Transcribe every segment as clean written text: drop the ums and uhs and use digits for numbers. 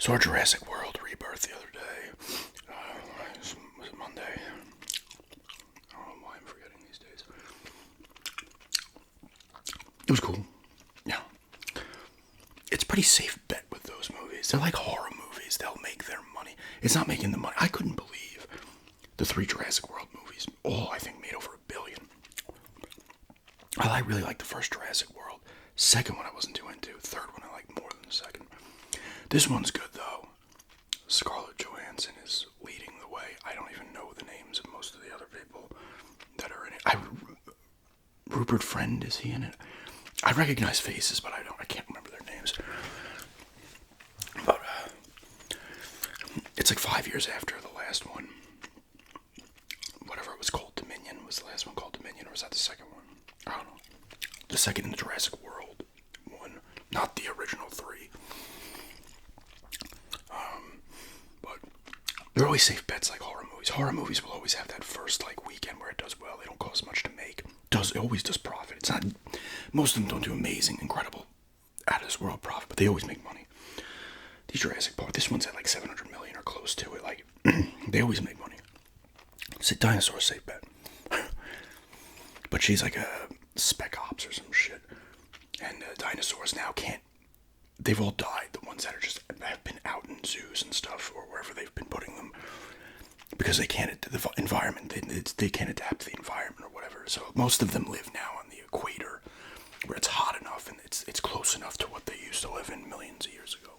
Saw Jurassic World Rebirth the other day. Was it Monday? I don't know why I'm forgetting these days. It was cool. Yeah. It's a pretty safe bet with those movies. They're like horror movies. They'll make their money. It's not making the money. I couldn't believe the three Jurassic World movies. All, I think, made over $1 billion. I really liked the first Jurassic World. Second one I wasn't too into. Third one I liked more than the second. This one's good, though. Scarlett Johansson is leading the way. I don't even know the names of most of the other people that are in it. Rupert Friend, is he in it? I recognize faces, but I can't remember their names. But it's like 5 years after the last one. Whatever it was called, Dominion. Was the last one called Dominion, or was that the second one? I don't know. The second in the Jurassic World one, not the original three. But they're always safe bets like horror movies. Horror movies will always have that first like weekend where it does well. They don't cost much to make. It always does profit. It's not. Most of them don't do amazing, incredible, out of this world profit, but they always make money. These Jurassic Park, this one's at like 700 million or close to it. Like they always make money. It's a dinosaur safe bet. But she's like a spec ops or some shit, and dinosaurs now can't. They've all died. The ones that have been out in zoos and stuff, or wherever they've been putting them, because they can't. The environment. They can't adapt to the environment or whatever. So most of them live now on the equator, where it's hot enough and it's close enough to what they used to live in millions of years ago.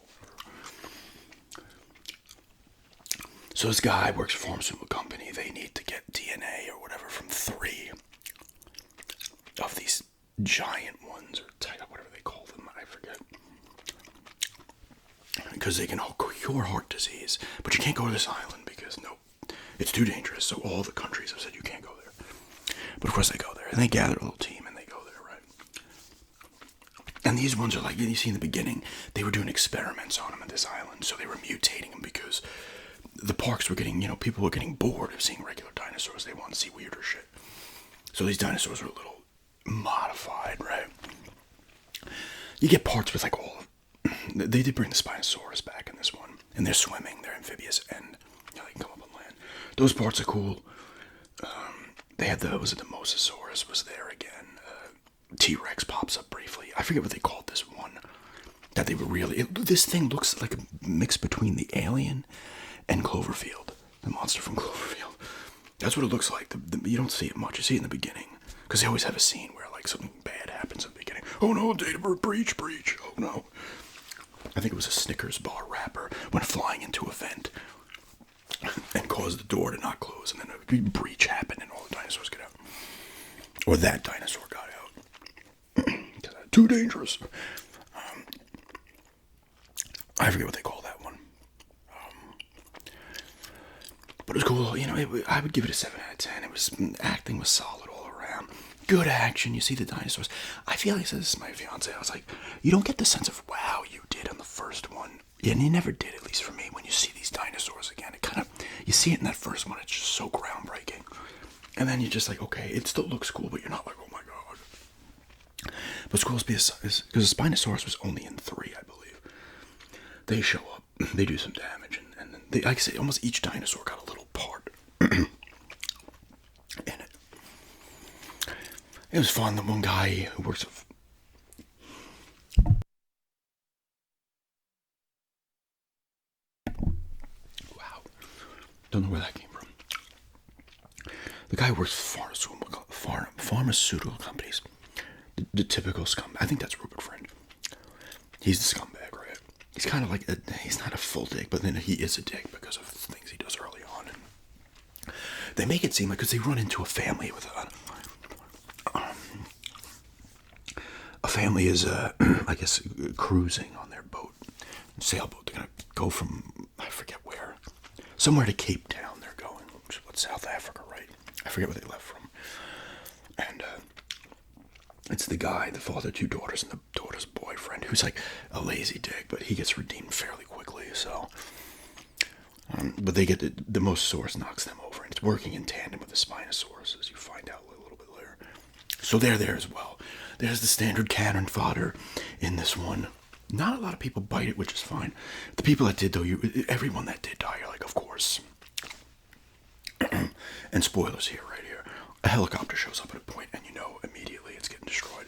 So this guy works for a pharmaceutical company. They need to get DNA or whatever from 3 of these giant ones, or whatever they call them. I forget. Because they can cure heart disease, but you can't go to this island because it's too dangerous. So all the countries have said you can't go there. But of course they go there, and they gather a little team, and they go there, right? And these ones are like, you see in the beginning, they were doing experiments on them at this island, so they were mutating them because the parks were getting, people were getting bored of seeing regular dinosaurs. They wanted to see weirder shit. So these dinosaurs were a little modified, right? You get parts with like all of. They did bring the Spinosaurus back in this one, and they're swimming, they're amphibious, and they can come up on land. Those parts are cool. They had the Mosasaurus was there again. T-Rex pops up briefly. I forget what they called this one. That they were really. This thing looks like a mix between the Alien and Cloverfield, the monster from Cloverfield. That's what it looks like. You don't see it much. You see it in the beginning, because they always have a scene where like something bad happens in the beginning. Oh no, data breach. Oh no. I think it was a Snickers bar wrapper went flying into a vent and caused the door to not close, and then a breach happened and all the dinosaurs get out. Or that dinosaur got out. Because too dangerous. I forget what they call that one. But it was cool. I would give it a 7 out of 10. Acting was solid all around. Good action. You see the dinosaurs. I feel like, this is my fiance. I was like, you don't get the sense of wow you did on the first one. And you never did, at least for me, when you see these dinosaurs again. It kind of, you see it in that first one. It's just so groundbreaking. And then you're just like, okay, it still looks cool, but you're not like, oh my god. But it's cool because the Spinosaurus was only in 3, I believe. They show up, they do some damage, and then they, like I say, almost each dinosaur got a little part in it. It was fun. The one guy who works with. Wow. Don't know where that came from. The guy who works for pharmaceutical companies. The typical scumbag. I think that's Rupert Friend. He's the scumbag, right? He's kind of like, he's not a full dick, but then he is a dick because of things he does early on. And they make it seem like, because they run into a family with a family is, I guess, cruising on their boat, sailboat. They're going to go from, I forget where, somewhere to Cape Town they're going, which is South Africa, right? I forget where they left from. And it's the guy, the father, 2 daughters, and the daughter's boyfriend, who's like a lazy dick, but he gets redeemed fairly quickly, so. But they get the Mosasaurus knocks them over, and it's working in tandem with the Spinosaurus, as you find out a little bit later. So they're there as well. There's the standard cannon fodder in this one. Not a lot of people bite it, which is fine. The people that did, though, everyone that did die, you're like, of course. And spoilers here, right here. A helicopter shows up at a point, and you know immediately it's getting destroyed.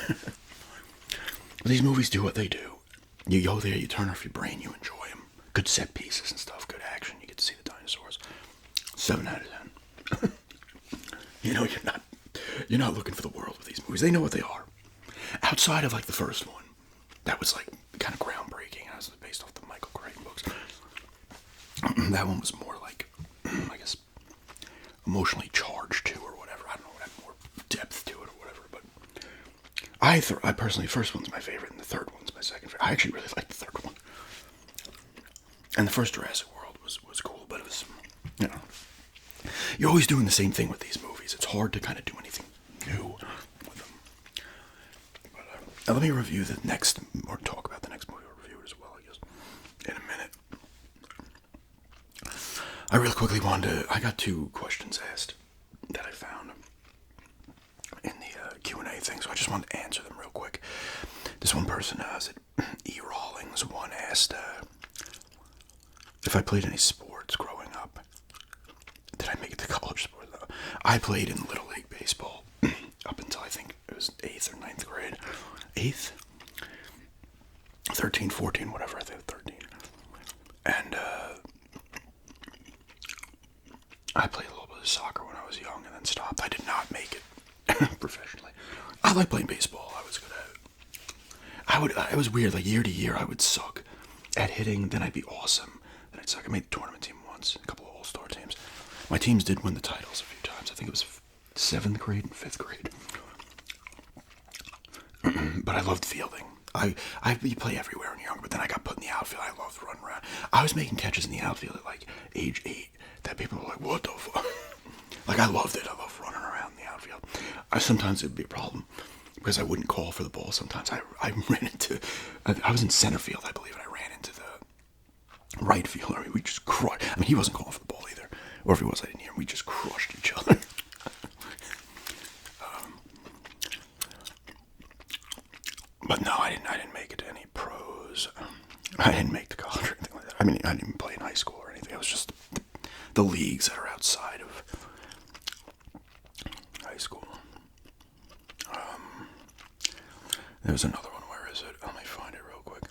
But these movies do what they do. You go there, you turn off your brain, you enjoy them. Good set pieces and stuff, good action. You get to see the dinosaurs. 7 out of 10. You know, you're not looking for the world with these movies. They know what they are. Outside of like the first one, that was like kind of groundbreaking. It was based off the Michael Crichton books. That one was more like, I guess, emotionally charged to or whatever. I don't know, had more depth to it or whatever. But I personally, the first one's my favorite, and the third one's my second favorite. I actually really like the third one. And the first Jurassic World was cool, but it was, you know, you're always doing the same thing with these movies. It's hard to kind of do anything new with them. But, let me review the next, or talk about the next movie I'll review as well, I guess, in a minute. I really quickly I got 2 questions asked that I found in the Q&A thing, so I just wanted to answer them real quick. This one person, E. Rawlings, one asked if I played any sports growing up. Did I make it to college sport? I played in Little League Baseball up until I think it was 8th or 9th grade. 8th? 13, 14, whatever, I think 13. And I played a little bit of soccer when I was young and then stopped. I did not make it professionally. I like playing baseball. I was good at it. It was weird, like year to year I would suck at hitting, then I'd be awesome. Then I'd suck. I made the tournament team once, a couple of all-star teams. My teams did win the titles a few times. I think it was 7th grade and 5th grade. But I loved fielding. You play everywhere when you're young, but then I got put in the outfield. I loved running around. I was making catches in the outfield at like age 8 that people were like, what the fuck? Like, I loved it. I loved running around in the outfield. Sometimes it'd be a problem because I wouldn't call for the ball. Sometimes I ran into, I was in center field, I believe, and I ran into the right fielder. I mean, we just crushed. I mean, he wasn't calling for the ball either. Or if he was, I didn't hear him. We just crushed each other. But no, I didn't make it to any pros. I didn't make the college or anything like that. I mean, I didn't even play in high school or anything. It was just the leagues that are outside of high school. There was another one. Where is it? Let me find it real quick.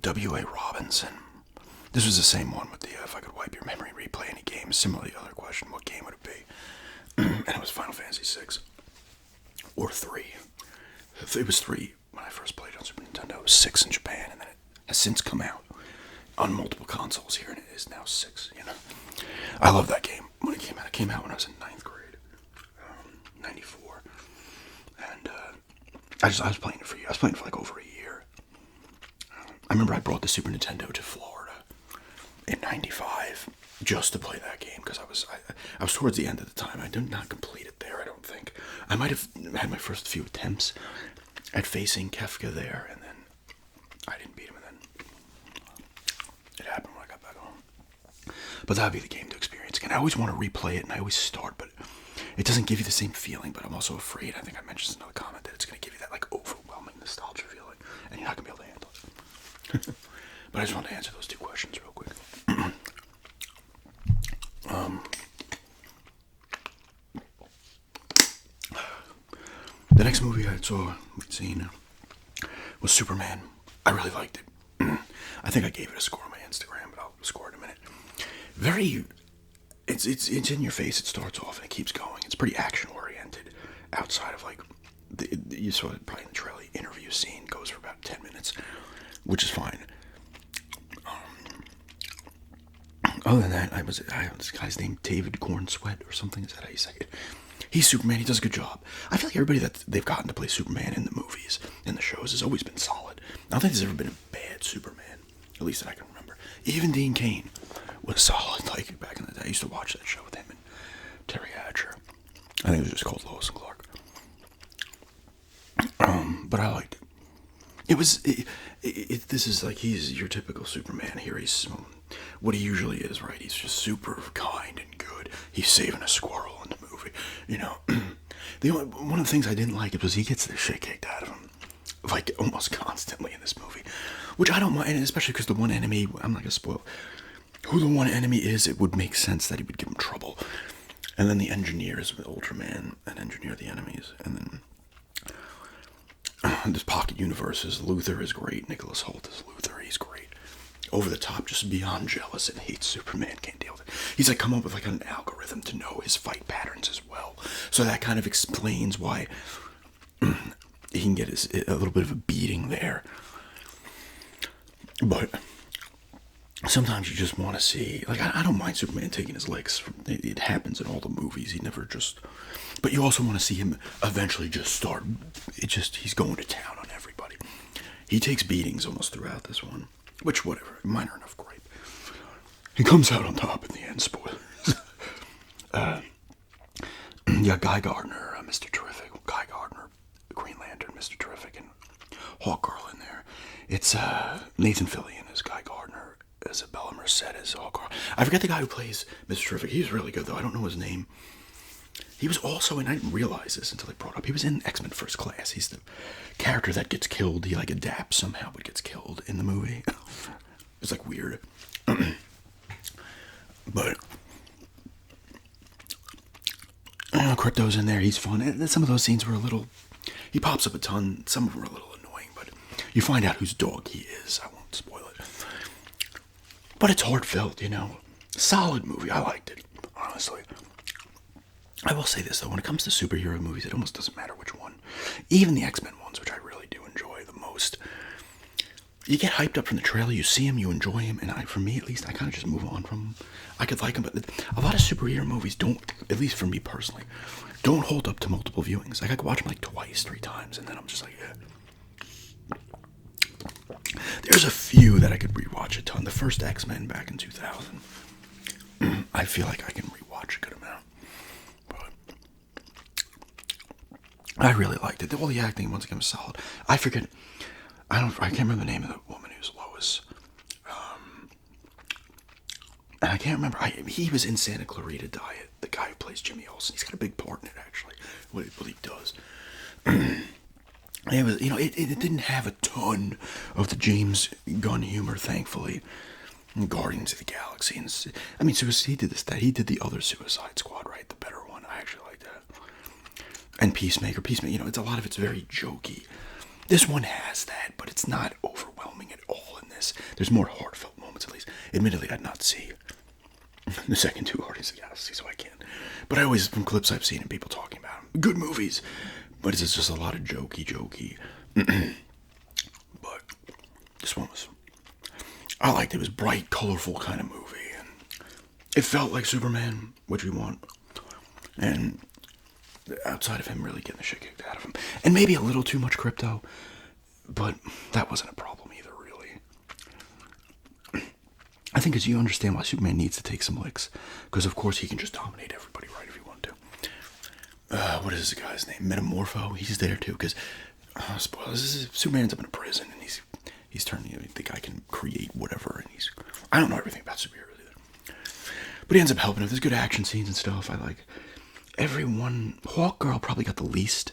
W.A. Robinson. This was the same one with the, if I could wipe your memory, replay any game. Similar to the other question, what game would it be? And it was Final Fantasy 6. Or 3. It was 3 when I first played on Super Nintendo. It was 6 in Japan, and then it has since come out on multiple consoles here, and it is now 6, you know. I love that game when it came out. It came out when I was in 9th grade, 94. And I was playing it for you. I was playing it for like over a year. I remember I brought the Super Nintendo to Florida in 95 just to play that game, because I was towards the end of the time. I did not complete it there, I don't think. I might have had my first few attempts at facing Kefka there, and then I didn't beat him, and then it happened when I got back home. But that would be the game to experience again. I always want to replay it, and I always start, but it doesn't give you the same feeling. But I'm also afraid, I think I mentioned in another comment, that it's going to give you that like overwhelming nostalgia feeling, and you're not going to be able to handle it. But I just wanted to answer those 2 questions real quick. The next movie we'd seen was Superman. I really liked it. I think I gave it a score on my Instagram, but I'll score it in a minute. It's in your face. It starts off and it keeps going. It's pretty action oriented. Outside of like, you saw it probably in the trailer. Interview scene goes for about 10 minutes, which is fine. Other than that, I this guy's named David Cornsweet or something. Is that how you say it? He's Superman. He does a good job. I feel like everybody that they've gotten to play Superman in the movies, in the shows, has always been solid. I don't think there's ever been a bad Superman, at least that I can remember. Even Dean Cain was solid. Like back in the day, I used to watch that show with him and Terry Hatcher. I think it was just called Lois and Clark. But I liked it. This is like, he's your typical Superman here. He's what he usually is, right? He's just super kind and good. He's saving a squirrel in the movie, you know. One of the things I didn't like was he gets the shit kicked out of him like almost constantly in this movie, which I don't mind, especially because the one enemy, I'm not gonna spoil who the one enemy is. It would make sense that he would give him trouble, and then the engineers with Ultraman and engineer the enemies, and then this pocket universes. Luthor is great. Nicholas Hoult is Luthor. He's great. Over the top, just beyond jealous and hates Superman. Can't deal with it. He's like come up with like an algorithm to know his fight patterns as well. So that kind of explains why he can get a little bit of a beating there. But sometimes you just want to see, like, I don't mind Superman taking his licks. It happens in all the movies. He never just, but you also want to see him eventually just start. He's going to town on everybody. He takes beatings almost throughout this one, which whatever, minor enough gripe. He comes out on top in the end. Spoilers. Yeah, Guy Gardner, Mr. Terrific. Guy Gardner, Green Lantern, Mr. Terrific, and Hawkgirl in there. It's Nathan Fillion as Guy Gardner, Isabella Merced as Hawkgirl. I forget the guy who plays Mr. Terrific. He's really good, though. I don't know his name. He was also, and I didn't realize this until they brought up, he was in X-Men First Class. He's the character that gets killed. He, like, adapts somehow, but gets killed in the movie. It's, like, weird. But Crypto's in there. He's fun. And some of those scenes were a little, he pops up a ton. Some of them are a little annoying, but you find out whose dog he is. I won't spoil it. But it's heartfelt, you know. Solid movie. I liked it, honestly. I will say this, though. When it comes to superhero movies, it almost doesn't matter which one. Even the X-Men ones, which I really do enjoy the most. You get hyped up from the trailer, you see him, you enjoy him, and for me at least, I kind of just move on from him. I could like him, but a lot of superhero movies don't, at least for me personally, don't hold up to multiple viewings. Like, I could watch them like twice, 3 times, and then I'm just like, yeah. There's a few that I could rewatch a ton. The first X-Men back in 2000, I feel like I can rewatch a good amount. But I really liked it. All the acting, once again, was solid. I can't remember the name of the woman who's Lois. And I can't remember. He was in Santa Clarita Diet. The guy who plays Jimmy Olsen. He's got a big part in it, actually. What he does. It was, it didn't have a ton of the James Gunn humor, thankfully. Guardians of the Galaxy, and so he did this. That he did the other Suicide Squad, right? The better one. I actually like that. And Peacemaker, it's a lot of it's very jokey. This one has that, but it's not overwhelming at all in this. There's more heartfelt moments, at least. Admittedly, I'd not see the second 2 Guardians of the Galaxy, so I can't. But I always, from clips I've seen and people talking about them, good movies, but it's just a lot of jokey. But this one was, I liked it. It was bright, colorful kind of movie, and it felt like Superman, which we want, and outside of him really getting the shit kicked out of him. And maybe a little too much Crypto, but that wasn't a problem either, really. I think as you understand why Superman needs to take some licks, because of course he can just dominate everybody, right, if he wanted to. What is this guy's name? Metamorpho? He's there too, because, spoilers, Superman ends up in a prison, and he's turning, the guy can create whatever, and I don't know everything about superheroes either. But he ends up helping him. There's good action scenes and stuff. I like everyone. Hawkgirl probably got the least.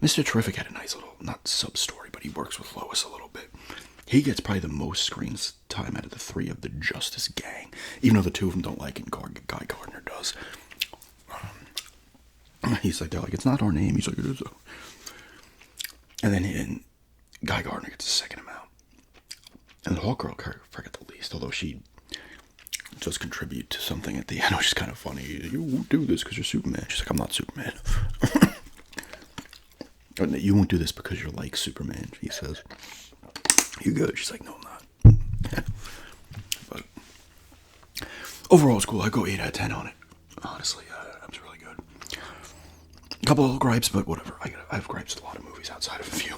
Mr. Terrific had a nice little, not sub-story, but he works with Lois a little bit. He gets probably the most screen time out of the 3 of the Justice Gang, even though the 2 of them don't like it, and Guy Gardner does. They're like, it's not our name. He's like, it is. And then Guy Gardner gets the second amount. And the Hawkgirl character got the least, although she does contribute to something at the end, which is kind of funny. You won't do this because you're Superman. She's like, I'm not Superman. You won't do this because you're like Superman, he says. You good? She's like, no, I'm not. But overall, it's cool. I go 8 out of 10 on it. Honestly, it was really good. A couple of gripes, but whatever. I have gripes with a lot of movies outside of a few.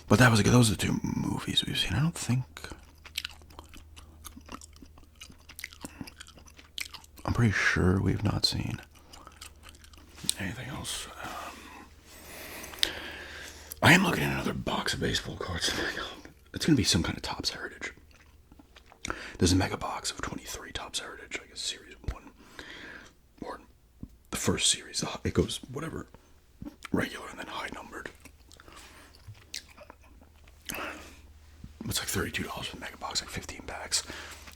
But that was good. Those are the 2 movies we've seen. I don't think. I'm pretty sure we've not seen anything else. I am looking at another box of baseball cards. It's going to be some kind of Topps Heritage. There's a mega box of 23 Topps Heritage, I guess Series 1. Or the first series. It goes whatever. regular and then high numbered. It's like $32 for the mega box, like 15 packs.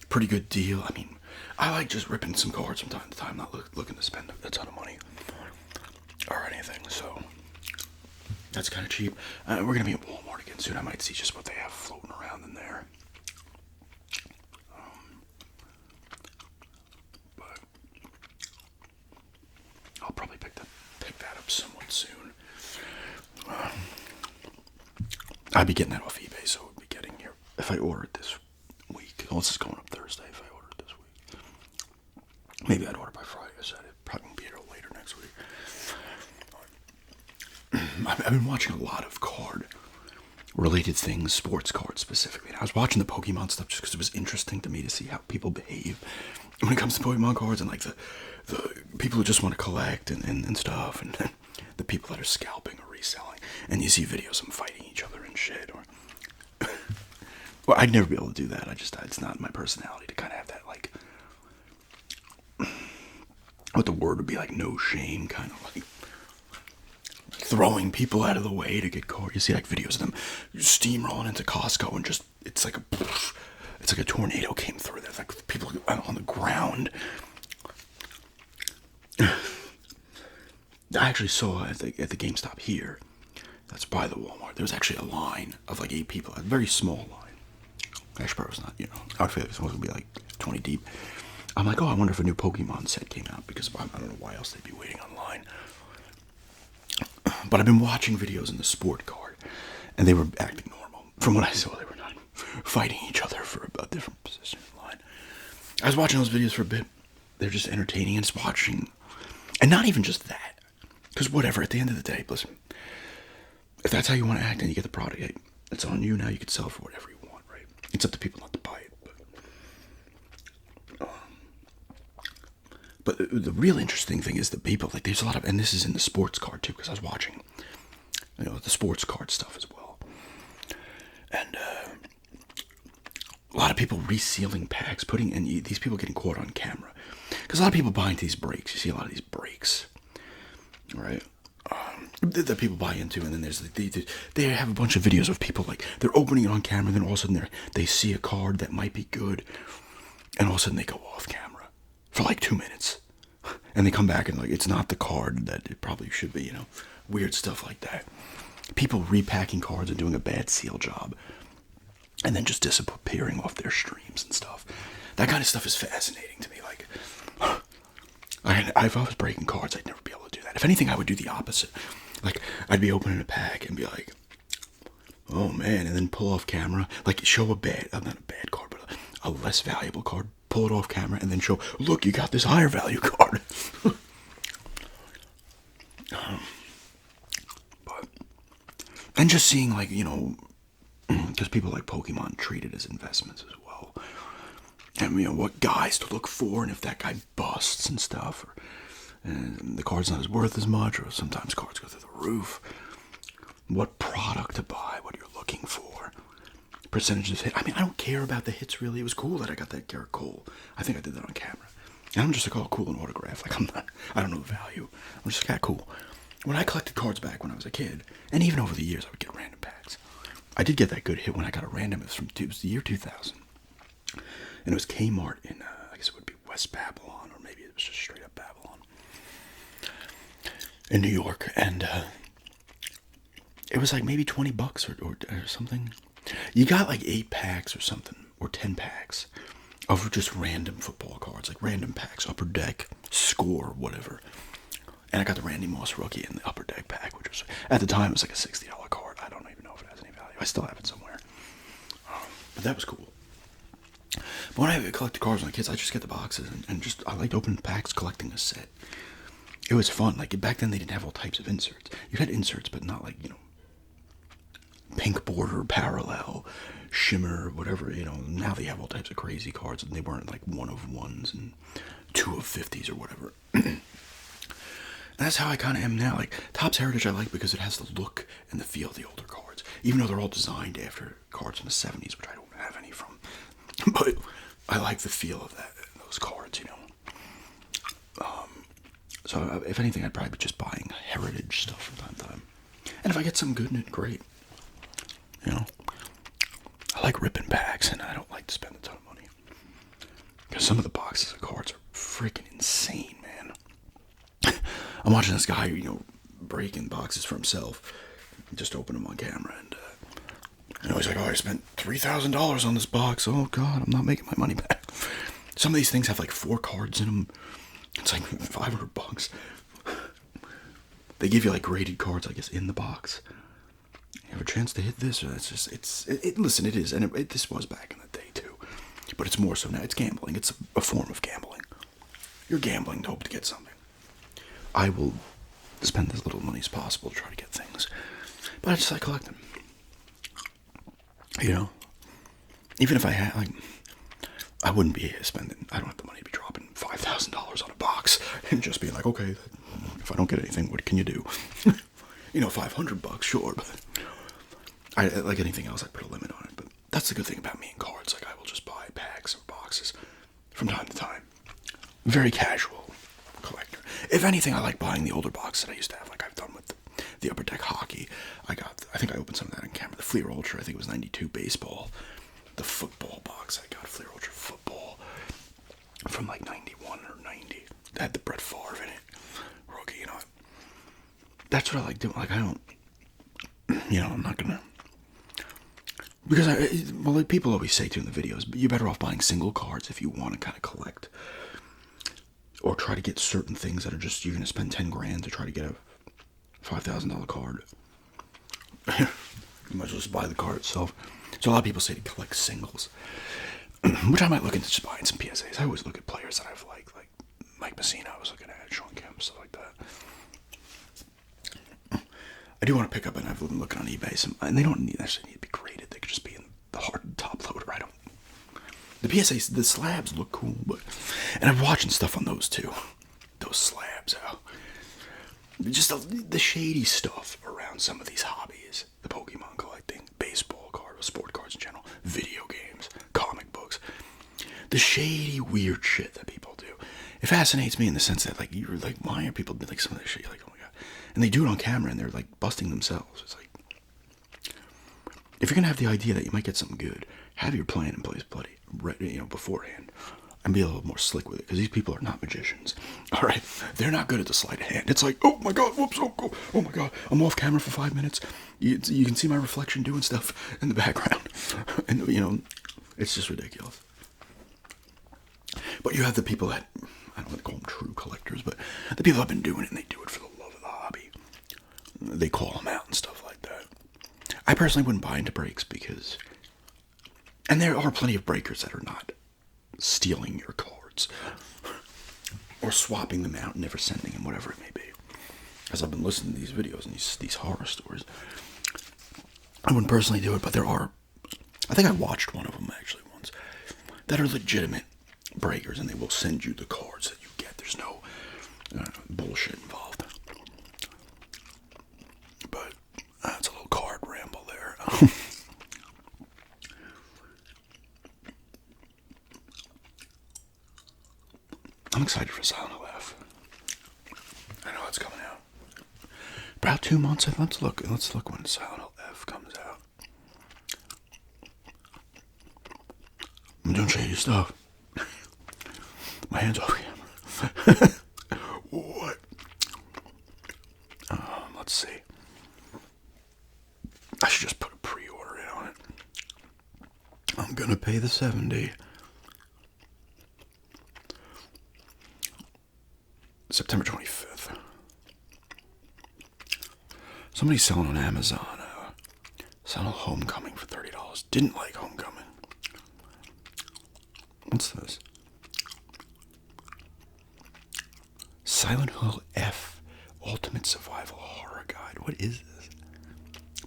Pretty good deal. I mean, I like just ripping some cards from time to time, not looking to spend a ton of money or anything, so that's kind of cheap. We're going to be at Walmart again soon. I might see just what they have floating around in there. But I'll probably pick that up somewhat soon. I'd be getting that off eBay, so I'd be getting here if I order it this week. Well, this is going up Thursday if I order it this week. Maybe I'd order by Friday. I said it probably won't be here later next week. I've been watching a lot of card-related things, sports cards specifically. And I was watching the Pokemon stuff just because it was interesting to me to see how people behave when it comes to Pokemon cards, and like the people who just want to collect and stuff, and the people that are scalping or reselling. And you see videos of them fighting each other and shit. Or well, I'd never be able to do that. It's not my personality to kind of have that, like, what the word would be, like, no shame, kind of like throwing people out of the way to get caught. You see like videos of them steamrolling into Costco and just it's like a tornado came through. There's like people on the ground. I actually saw at the GameStop here, that's by the Walmart, there was actually a line of like 8 people, a very small line. Actually, probably was not, I feel like it's supposed to be like 20 deep. I'm like, oh, I wonder if a new Pokemon set came out, because I don't know why else they'd be waiting online. But I've been watching videos in the sport card, and they were acting normal. From what I saw, they were not fighting each other for a different position in line. I was watching those videos for a bit. They're just entertaining, and just watching. And not even just that. Because whatever, at the end of the day, listen, if that's how you want to act and you get the product, hey, it's on you now. You can sell it for whatever you want, right? It's up to people not to buy it. But the real interesting thing is the people, like there's a lot of, and this is in the sports card too, because I was watching, the sports card stuff as well. And a lot of people resealing packs, and these people getting caught on camera. Because a lot of people buy into these breaks. You see a lot of these breaks, right? That people buy into, and then there's they have a bunch of videos of people like they're opening it on camera, and then all of a sudden they see a card that might be good, and all of a sudden they go off camera for like 2 minutes, and they come back and like it's not the card that it probably should be, weird stuff like that. People repacking cards and doing a bad seal job, and then just disappearing off their streams and stuff. That kind of stuff is fascinating to me. Like, if I was breaking cards, I'd never be able to do that. If anything, I would do the opposite. Like, I'd be opening a pack and be like, oh man, and then pull off camera, like show not a bad card, but a less valuable card. Pull it off camera and then show, look, you got this higher value card. And just seeing like, because people like Pokemon treat it as investments as well. And what guys to look for, and if that guy busts and stuff, and the card's not as worth as much, or sometimes cards go through the roof. What product to buy, what you're looking for. Percentages hit. I mean, I don't care about the hits really. It was cool that I got that Garrett Cole. I think I did that on camera. And I'm just like, oh, cool, an autograph. Like, I don't know the value. I'm just like, cool. When I collected cards back when I was a kid, and even over the years, I would get random packs. I did get that good hit when I got a random. It was the year 2000. And it was Kmart in, I guess it would be West Babylon, or maybe it was just straight up Babylon. In New York. And it was like maybe $20 or something. You got like 8 packs or something, or 10 packs of just random football cards, like random packs, Upper Deck, Score, whatever. And I got the Randy Moss rookie in the Upper Deck pack, which was, at the time, it was like a $60 card. I don't even know if it has any value. I still have it somewhere. But that was cool. But when I collected cards when I was a kid, I just get the boxes and just, I liked opening packs, collecting a set. It was fun. Like, back then, they didn't have all types of inserts. You had inserts, but not like, pink border, parallel, shimmer, whatever, now they have all types of crazy cards, and they weren't like 1 of 1s and 2 of 50s or whatever. And that's how I kind of am now. Like, Topps Heritage I like because it has the look and the feel of the older cards, even though they're all designed after cards from the 70s, which I don't have any from. But I like the feel of those cards, So if anything, I'd probably be just buying heritage stuff from time to time. And if I get something good in it, great. You know, I like ripping packs, and I don't like to spend a ton of money. Because some of the boxes of cards are freaking insane, man. I'm watching this guy, breaking boxes for himself. Just open them on camera, and he's like, oh, I spent $3,000 on this box. Oh, God, I'm not making my money back. Some of these things have like 4 cards in them. It's like $500. They give you like graded cards, I guess, in the box. You have a chance to hit this, or that's just, listen, it is, and this was back in the day, too. But it's more so now. It's gambling. It's a form of gambling. You're gambling to hope to get something. I will spend as little money as possible to try to get things. But I just like collecting. Even if I had, I wouldn't be spending, I don't have the money to be dropping $5,000 on a box and just being like, okay, if I don't get anything, what can you do? $500, sure, but like anything else, I'd put a limit on it. But that's the good thing about me and cards. I will just buy packs or boxes from time to time. Very casual collector. If anything, I like buying the older boxes that I used to have, like I've done with the Upper Deck Hockey. I think I opened some of that on camera. The Fleer Ultra, I think it was 92 baseball. The football box, I got Fleer Ultra football from like 91 or 90. That had the Brett Favre in it. Rookie, That's what I like doing. I don't, I'm not gonna, because people always say too in the videos, but you're better off buying single cards if you want to kind of collect. Or try to get certain things that are just, you're going to spend 10 grand to try to get a $5,000 card. You might as well just buy the card itself. So a lot of people say to collect singles, which I might look into just buying some PSAs. I always look at players that I've liked, like Mike Messina, I was looking at, Sean Kemp, stuff like that. I do want to pick up, and I've been looking on eBay, and they don't necessarily need to be graded. They could just be in the hard top loader. The PSAs, the slabs look cool, and I'm watching stuff on those too. Those slabs, just the shady stuff around some of these hobbies. The Pokemon collecting, baseball cards, sport cards in general, video games, comic books. The shady, weird shit that people do. It fascinates me in the sense that, you're like, why are people doing some of this shit? You're like, oh my God. And they do it on camera, and they're busting themselves. It's like, if you're going to have the idea that you might get something good, have your plan in place, buddy. Beforehand, and be a little more slick with it, because these people are not magicians. All right, they're not good at the sleight of hand. It's like, oh my God, whoops, oh my God, I'm off camera for 5 minutes. You can see my reflection doing stuff in the background, and it's just ridiculous. But you have the people that, I don't want to call them true collectors, but the people that have been doing it, and they do it for the love of the hobby. They call them out and stuff like that. I personally wouldn't buy into breaks because. And there are plenty of breakers that are not stealing your cards or swapping them out and never sending them, whatever it may be. As I've been listening to these videos and these horror stories, I wouldn't personally do it, but there are, I think I watched one of them actually once, that are legitimate breakers, and they will send you the cards that you get. There's no bullshit involved. But it's a little card ramble there. I'm excited for Silent Hill F. I know it's coming out. About 2 months. Let's look when Silent Hill F comes out. I'm doing shady stuff. My hands off camera. What? Let's see. I should just put a pre-order in on it. I'm gonna pay the $70. September 25th. Somebody's selling on Amazon. Silent Hill Homecoming for $30. Didn't like Homecoming. What's this? Silent Hill F Ultimate Survival Horror Guide. What is this?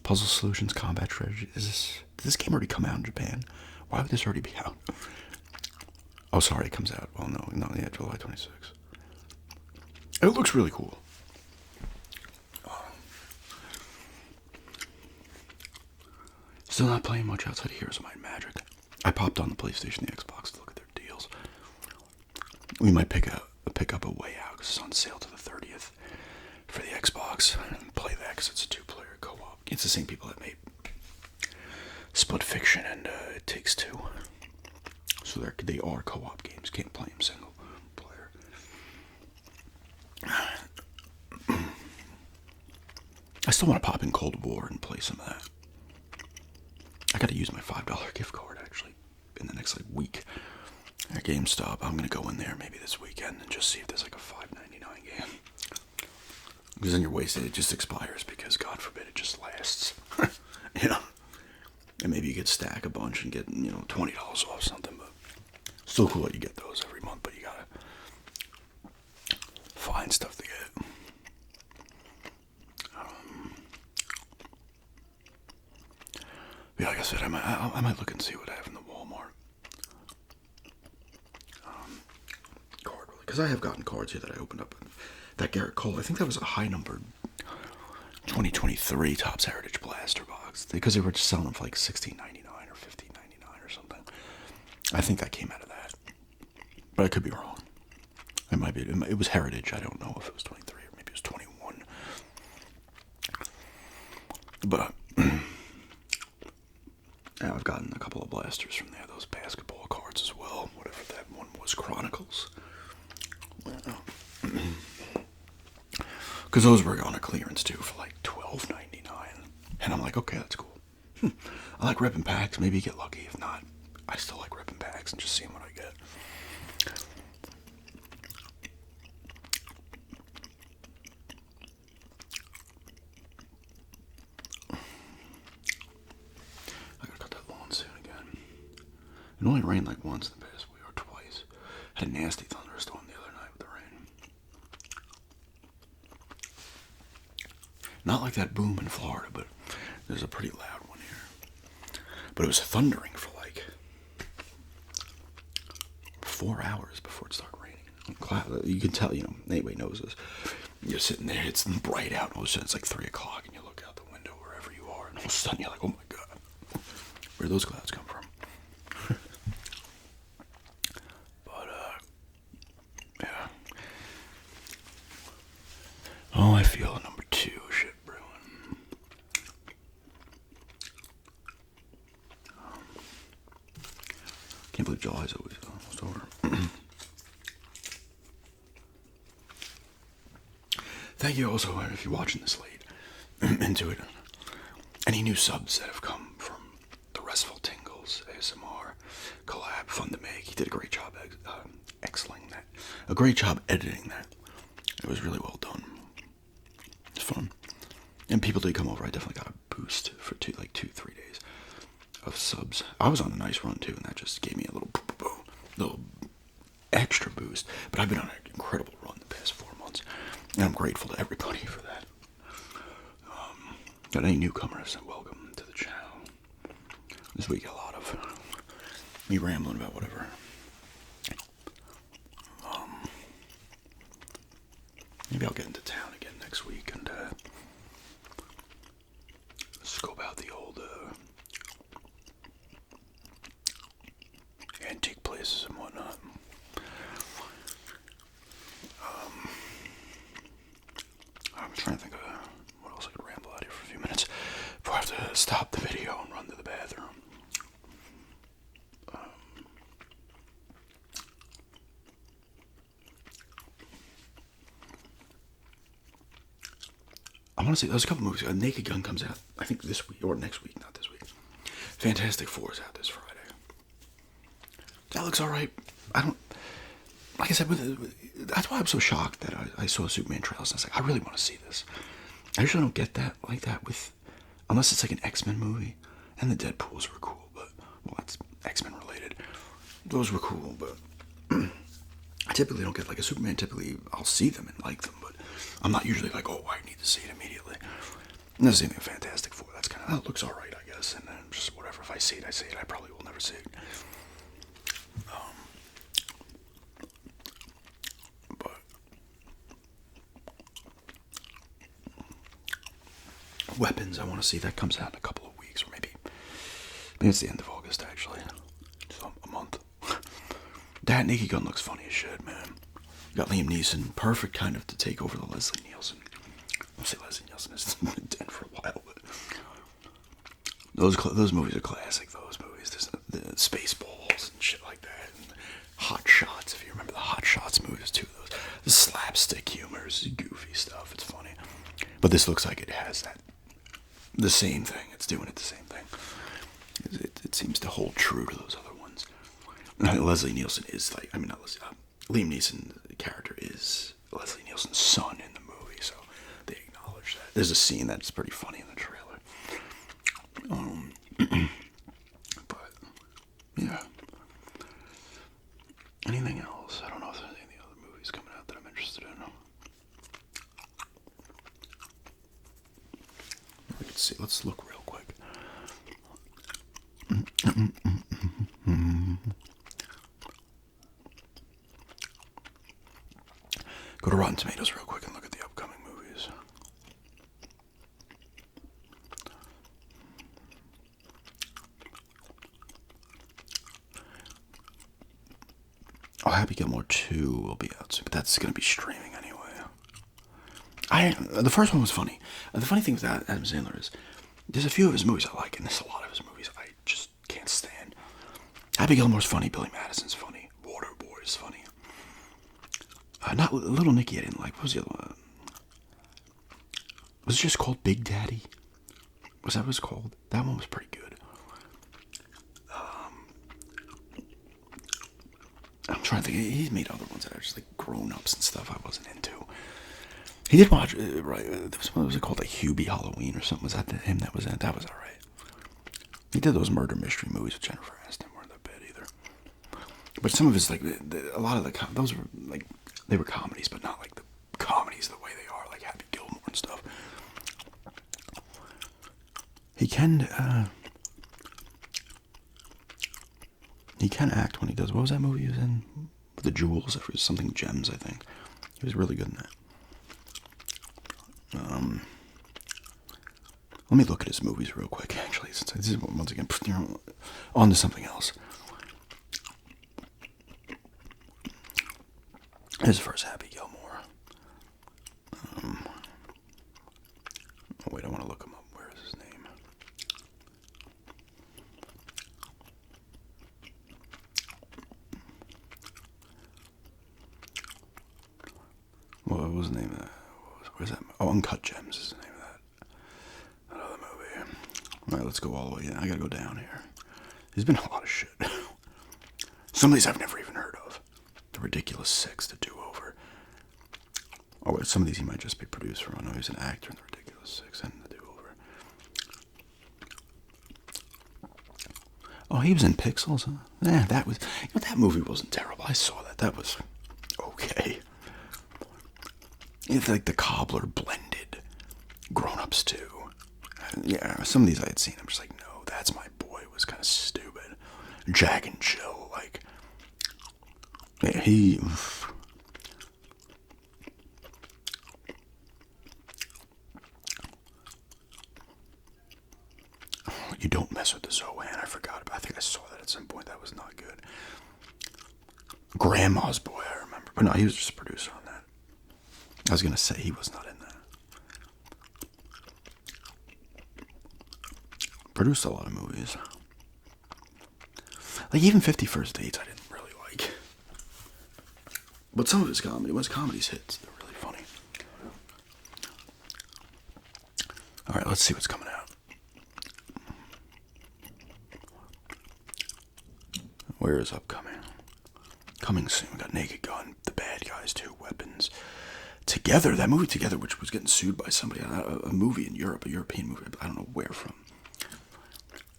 Puzzle Solutions Combat Strategy. Did this game already come out in Japan? Why would this already be out? Oh, sorry, it comes out. Well, no, yeah, July 26th. It looks really cool. Still not playing much outside of Heroes of Might and Magic. I popped on the PlayStation, the Xbox to look at their deals. We might pick up a Way Out because it's on sale to the 30th for the Xbox and play that because it's a 2-player co-op. It's the same people that made Split Fiction and It Takes Two. So they are co-op games. Can't play them single player. I still want to pop in Cold War and play some of that. I got to use my $5 gift card actually in the next week at GameStop. I'm gonna go in there maybe this weekend and just see if there's a $5.99 game. Because then you're wasted. It just expires because God forbid it just lasts. And maybe you could stack a bunch and get $20 off something. But still cool that you get those every month. But you gotta find stuff to get. Yeah, like I said, I might look and see what I have in the Walmart card, because I have gotten cards here that I opened up. That Garrett Cole, I think that was a high numbered 2023 Topps Heritage Blaster box, because they were just selling them for like $16.99 or $15.99 or something. I think that came out of that, but I could be wrong. It might be. It was Heritage. I don't know if it was 23 or maybe it was 21. But yeah, I've gotten a couple of blasters from there, those basketball cards as well, whatever that one was, Chronicles. Because those were on a clearance too for like $12.99. And I'm like, okay, that's cool. I like ripping packs. Maybe you get lucky. If not, I still like ripping packs and just seeing what I get. It only rained like once in the past week or twice. Had a nasty thunderstorm the other night with the rain. Not like that boom in Florida, but there's a pretty loud one here. But it was thundering for like 4 hours before it started raining. You can tell, anybody knows this. You're sitting there, it's bright out, and all of a sudden it's like 3 o'clock, and you look out the window wherever you are, and all of a sudden you're like, oh my God, where do those clouds come from? Oh, I feel number 2 shit brewing. Can't believe July's almost over. Thank you also, if you're watching this late, into it. Any new subs that have come from the Restful Tingles, ASMR, collab, fun to make. He did a great job excelling that. A great job editing that. It was really well done. It's fun. And people did come over. I definitely got a boost for 3 days of subs. I was on a nice run too, and that just gave me a little extra boost. But I've been on an incredible run the past 4 months, and I'm grateful to everybody for that. Got any newcomers, welcome to the channel. This week a lot of me rambling about whatever. Maybe I'll get into town again next week and scope out the old antique places and whatnot. I was trying to think of what else I could ramble out here for a few minutes before I have to stop the video and run to the bathroom. I want to say there's a couple movies. Naked Gun comes out, I think this week or next week, not this week. Fantastic Four is out this Friday. That looks all right. Like I said, that's why I'm so shocked that I saw Superman trailers. And I was like, I really want to see this. I usually don't get that like that unless it's like an X-Men movie. And the Deadpools were cool, but that's X-Men related. Those were cool, but I typically don't get like a Superman. Typically, I'll see them and like them, but I'm not usually like, oh, I need to see it immediately. And the same thing with Fantastic Four. That's kind of, that looks all right, I guess. And then just whatever. If I see it, I see it. I probably will never see it. But Weapons, I want to see. That comes out in a couple of weeks, or maybe it's the end of August, actually. So a month. That Naked Gun looks funny as shit, man. You got Liam Neeson, perfect kind of to take over the Leslie Nielsen. I'll say Leslie Nielsen has been dead for a while, but Those movies are classic. Those movies, the Spaceballs and shit like that, and Hot Shots. If you remember the Hot Shots movies too, those the slapstick humor, is goofy stuff. It's funny, but this looks like it has the same thing. It's doing it the same thing. It seems to hold true to those other ones. Leslie Nielsen is like, I mean, not Leslie, Liam Neeson, the character, is Leslie Nielsen's son in the movie, so they acknowledge that. There's a scene that's pretty funny in the trailer. But yeah. Anything else? I don't know if there's any other movies coming out that I'm interested in. Let's see. Let's look real quick. Go to Rotten Tomatoes real quick and look at the upcoming movies. Oh, Happy Gilmore 2 will be out soon, but that's going to be streaming anyway. The first one was funny. The funny thing with Adam Sandler is there's a few of his movies I like, and there's a lot of his movies I just can't stand. Happy Gilmore's funny. Billy Madison's funny. Waterboy is funny. Not Little Nicky I didn't like. What was the other one? Was it just called Big Daddy? Was that what it was called? That one was pretty good. I'm trying to think. He's made other ones that are just like grown-ups and stuff I wasn't into. He did watch, right, there was one that was called like Hubie Halloween or something. Was that him that was in it? That was alright. He did those murder mystery movies with Jennifer Aniston. Weren't that bad either. But some of his, like, a lot of those were, like, they were comedies, but not like the comedies the way they are, like Happy Gilmore and stuff. He can act when he does. What was that movie he was in? With the jewels. It was something Gems, I think. He was really good in that. Let me look at his movies real quick, actually, since this is once again on to something else. His first Happy Gilmore. Oh wait, I want to look him up. Where is his name? What was the name of that? Where's that? Oh, Uncut Gems is the name of that. Another movie. Alright, let's go all the way in. I gotta go down here. There's been a lot of shit. Some of these I've never even heard of. The Ridiculous Six, The Do-Over. Oh, wait, some of these he might just be producer on. Oh, he's an actor in The Ridiculous Six and The Do-Over. Oh, he was in Pixels, huh? Yeah, that was... You know, that movie wasn't terrible. I saw that. That was okay. It's like The Cobbler blended Grown Ups too. Yeah, some of these I had seen. I'm just like, no, That's My Boy was kind of stupid. Jack and Jill, like, yeah, he. You Don't Mess with the Zoan. I forgot about. I think I saw that at some point. That was not good. Grandma's Boy, I remember, but no, he was just a producer on that. I was gonna say he was not in that. Produced a lot of movies. Like even 50 First Dates I didn't really like. But some of his comedy, when his comedy's hits, they're really funny. Alright, let's see what's coming out. Where is upcoming? Coming soon. We got Naked Gun, The Bad Guys 2, Weapons. Together, that movie Together, which was getting sued by somebody, a movie in Europe, a European movie, I don't know where from.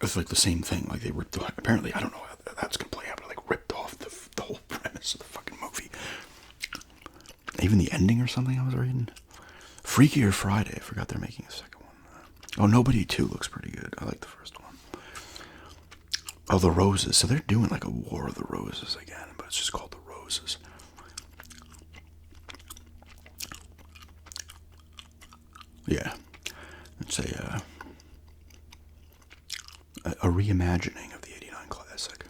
It's like the same thing, like they ripped off, apparently, I don't know how that's gonna play out, but like ripped off the whole premise of the fucking movie. Even the ending or something I was reading. Freakier Friday, I forgot they're making a second one. Oh, Nobody 2 looks pretty good. I like the first one. Oh, The Roses, so they're doing like a War of the Roses again, but it's just called The Roses. Yeah, it's a reimagining of the '89 classic.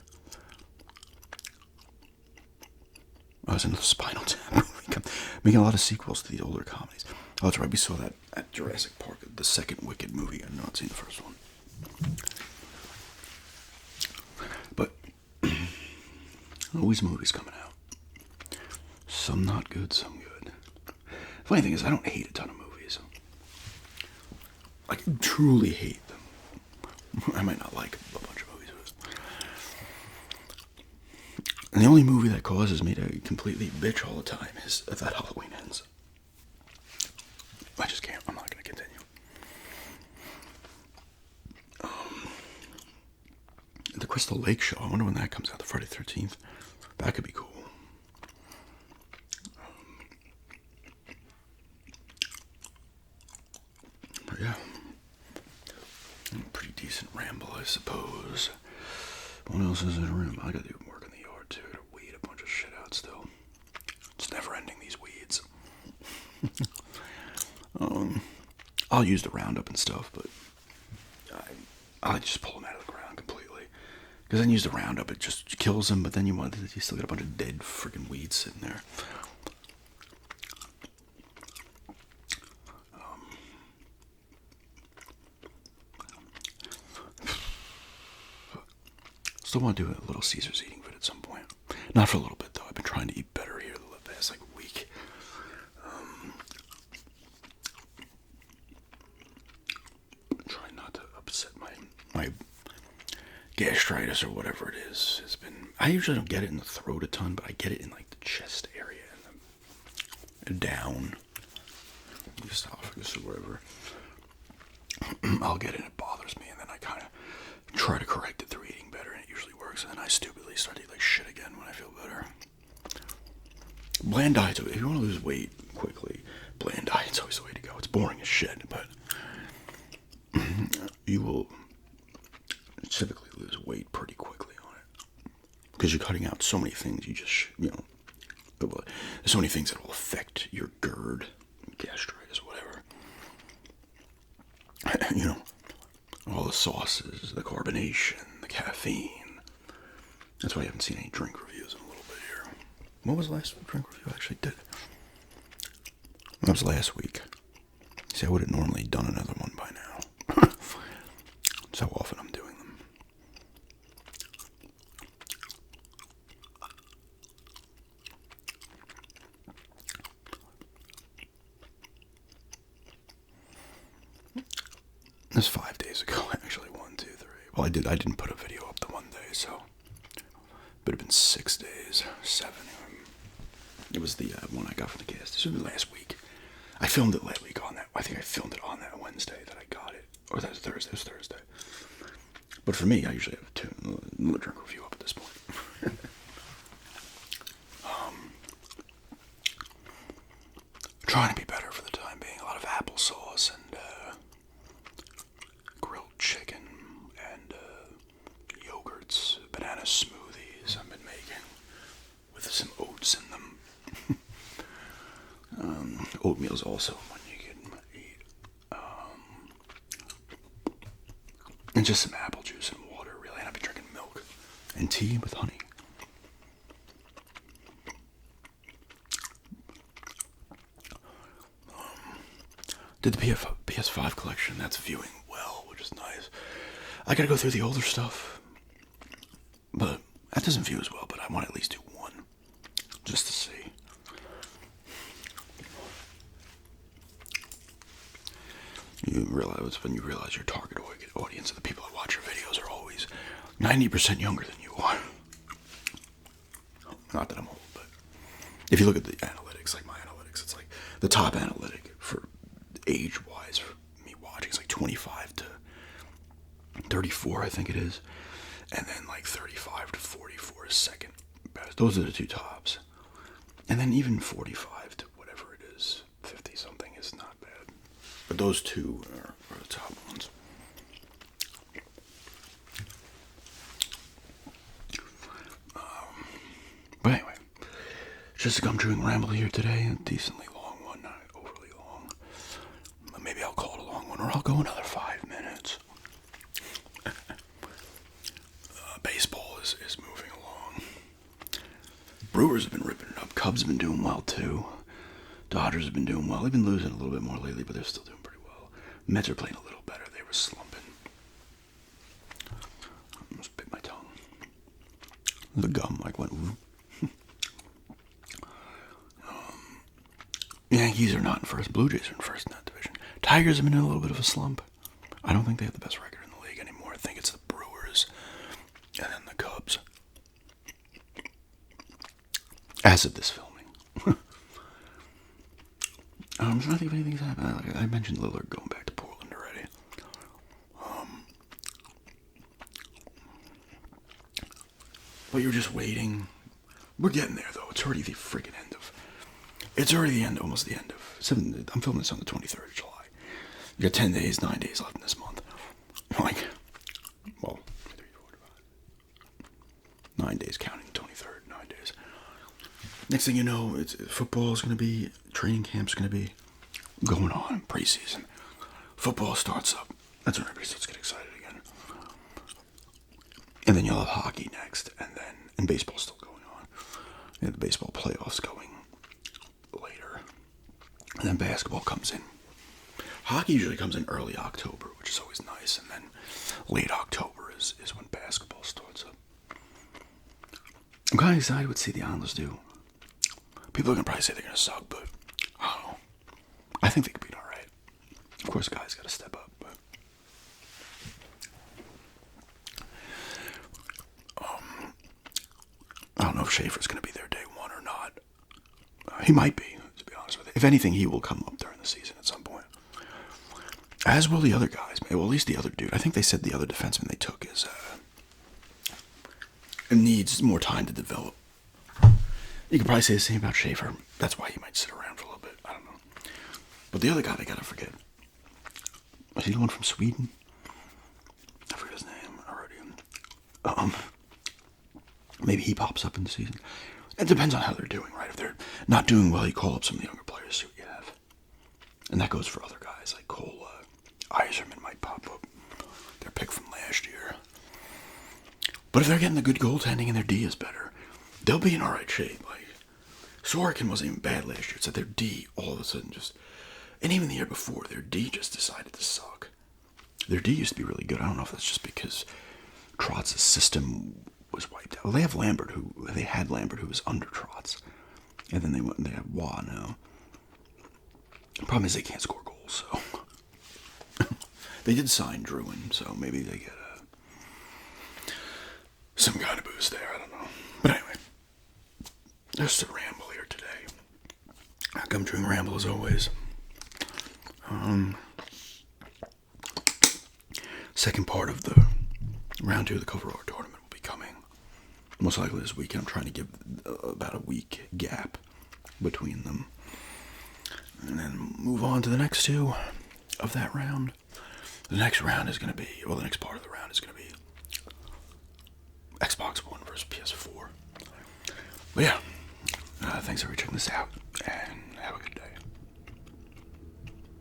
I was in the Spinal Tap movie, making a lot of sequels to the older comedies. Oh, that's right, we saw that at Jurassic Park, the second Wicked movie. I've not seen the first one. Always movies coming out. Some not good, some good. Funny thing is, I don't hate a ton of movies. I truly hate them. I might not like a bunch of movies, and the only movie that causes me to completely bitch all the time is That Halloween Ends. I just can't. I'm not going to continue. The Crystal Lake show. I wonder when that comes out. The Friday 13th. That could be cool. But yeah. Pretty decent ramble, I suppose. What else is in a room? I gotta do work in the yard too to weed a bunch of shit out still. It's never ending, these weeds. I'll use the Roundup and stuff, but I just pull them out of the ground completely. Because then you use the Roundup, it just kills them, but then you still got a bunch of dead freaking weeds sitting there. Still want to do a little Caesar's eating vid at some point. Not for a little bit though. I've been trying to eat better here the past week. Trying not to upset my gastritis or whatever it is. I usually don't get it in the throat a ton, but I get it in the chest area and down the esophagus or whatever. I'll get it and it bothers me, and then I kind of try to correct it through eating better, and it usually works, and then I stupidly start to eat like shit again when I feel better. Bland diets, if you want to lose weight quickly, bland diet's always the way to go. It's boring as shit, but you will typically lose weight pretty quickly on it. Because you're cutting out so many things, there's so many things that will affect your GERD, gastritis, whatever. All the sauces, the carbonation, the caffeine. That's why I haven't seen any drink reviews in a little bit here. What was the last drink review I actually did? That was last week. See, I would have normally done another one by now. That's how often I'm doing them. This 5 days ago, actually. 1, 2, 3. Well, I didn't put a video up the one day, so it would have been 6 days, 7. It was the one I got from the gas. This was last week. I filmed it last week on that. I think I filmed it on that Wednesday that I got it, or that was Thursday. It was Thursday. But for me, I usually have a drink review up at this point. Trying to be better for the time being. A lot of applesauce and chicken and yogurts, banana smoothies I've been making with some oats in them. Oatmeal's also one you can eat. And just some apple juice and water, really. And I've been drinking milk and tea with honey. Did the PS5 collection. That's viewing well, which is nice. I gotta go through the older stuff, but that doesn't view as well, but I want to at least do one, just to see. When you realize your target audience of the people that watch your videos are always 90% younger than you are. Not that I'm old, but if you look at the analytics, like my analytics, it's like the top analytic for age-wise for me watching is 25 to 34, I think it is, and then 35 to 44 is second best. Those are the two tops, and then even 45 to whatever it is, 50 something is not bad. But those two are the top ones. But anyway, just a gum chewing ramble here today, a decently long one, not overly long. Maybe I'll call it a long one, or I'll go another 5 minutes. Baseball is moving along. Brewers have been ripping it up. Cubs have been doing well too. Dodgers have been doing well. They've been losing a little bit more lately, but they're still doing pretty well. Mets are playing a little better. They were slumping. I almost bit my tongue. The gum went whoop. Yankees are not in first. Blue Jays are in first in that division. Tigers have been in a little bit of a slump. I don't think they have the best record in the league anymore. I think it's the Brewers and then the Cubs. As of this filming. I'm trying to think if anything's happened. Like I mentioned Lillard going back to Portland already. But you're just waiting. We're getting there, though. It's already the freaking end of... It's already the end, almost the end of... I'm filming this on the 23rd of July. You got 10 days, 9 days left in this month. Like, well, 3, 4, 5. 9 days counting the 23rd, 9 days. Next thing you know, football is going to be... Training camp's going to be going on, preseason. Football starts up. That's when everybody starts to get excited again. And then you'll have hockey next, and baseball's still going on. And the baseball playoffs going later. And then basketball comes in. Hockey usually comes in early October, which is always nice, and then late October is when basketball starts up. I'm kind of excited to see the Islanders do. People are going to probably say they're going to suck, but I don't know. I think they could be alright. Of course, guys got to step up, but... I don't know if Schaefer's going to be there day one or not. He might be, to be honest with you. If anything, he will come up during the season at some point. As will the other guys. Well, at least the other dude. I think they said the other defenseman they took is needs more time to develop. You could probably say the same about Schaefer. That's why he might sit around for a little bit. I don't know. But the other guy they gotta forget. Was he the one from Sweden? I forget his name already. Maybe he pops up in the season. It depends on how they're doing, right? If they're not doing well, you call up some of the younger players, see what you have. And that goes for other guys, like Cole Iserman might pop up. Their pick from last year. But if they're getting the good goaltending and their D is better, they'll be in alright shape. Like, Sorokin wasn't even bad last year. It's that their D all of a sudden just... And even the year before, their D just decided to suck. Their D used to be really good. I don't know if that's just because Trotz's system was wiped out. Well, they had Lambert who was under Trotz. And then they have Wah now. The problem is they can't score goals, so... They did sign Druin, so maybe they get some kind of boost there. I don't know. But anyway, just a ramble here today. I'm doing Ramble as always. Second part of the round 2 of the Cover Art tournament will be coming most likely this weekend. I'm trying to give about a week gap between them, and then move on to the next 2 of that round. The next round is going to be, the next part of the round is going to be Xbox One versus PS4. But yeah, thanks for checking this out, and